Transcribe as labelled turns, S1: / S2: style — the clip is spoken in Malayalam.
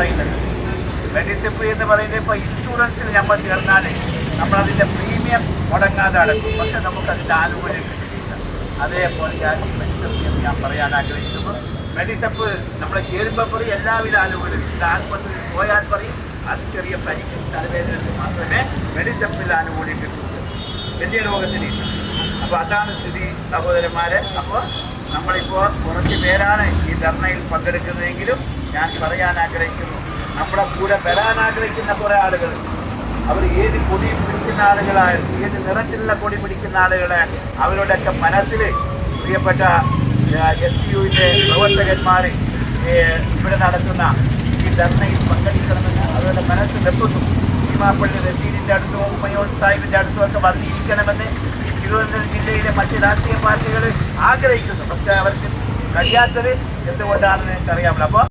S1: പറയുന്നത്. മെഡിസെപ്പ് എന്ന് പറയുന്നത് ഇപ്പോൾ ഇൻഷുറൻസിൽ നമ്മൾ ചേർന്നാൽ നമ്മളതിൻ്റെ പ്രീമിയം മുടങ്ങാതെ അടക്കും, പക്ഷെ നമുക്കതിൻ്റെ ആനുകൂല്യം കിട്ടില്ല. അതേപോലെ മെഡിസെപ്പ് എന്ന് ഞാൻ പറയാൻ ആഗ്രഹിക്കുന്നു. മെഡിസെപ്പ് നമ്മൾ ചേരുമ്പോൾ പറയും എല്ലാവിധ ആനുകൂല്യം, ഇത് ആശുപത്രിയിൽ പോയാൽ പറയും അത് ചെറിയ പരിക്കും തലവേദനയ്ക്ക് മാത്രമേ മെഡിസെപ്പിൽ ആനുകൂല്യം കിട്ടൂ, വലിയ രോഗത്തിനില്ല. അപ്പോൾ അതാണ് സ്ഥിതി സഹോദരന്മാരെ. അപ്പോൾ നമ്മളിപ്പോൾ കുറച്ച് പേരാണ് ഈ ധർണയിൽ പങ്കെടുക്കുന്നതെങ്കിലും ഞാൻ പറയാൻ ആഗ്രഹിക്കുന്നു, നമ്മുടെ കൂടെ വരാൻ ആഗ്രഹിക്കുന്ന കുറേ ആളുകൾ, അവർ ഏത് കൊടി പിടിക്കുന്ന ആളുകളായാലും ഏത് നിറത്തിലുള്ള കൊടി പിടിക്കുന്ന ആളുകളെ അവരുടെയൊക്കെ മനസ്സിൽ പ്രിയപ്പെട്ട STUവിൻ്റെ പ്രവർത്തകന്മാർ ഇവിടെ നടത്തുന്ന ഈ ധർണയിൽ പങ്കെടുക്കണമെന്ന് അവരുടെ മനസ്സിൽ വെക്കുന്നു. ഭീമാപ്പള്ളി റഷീദിൻ്റെ അടുത്തും ഉമ്മയോൾ സാഹിബിൻ്റെ അടുത്തും ഒക്കെ വന്നിരിക്കണമെന്ന് ഈ തിരുവനന്തപുരം ജില്ലയിലെ മറ്റ് രാഷ്ട്രീയ പാർട്ടികൾ ആഗ്രഹിക്കുന്നു. പക്ഷേ അവർക്ക് കഴിയാത്തത് എന്തുകൊണ്ടാണെന്ന് എനിക്കറിയാമല്ലോ. അപ്പോൾ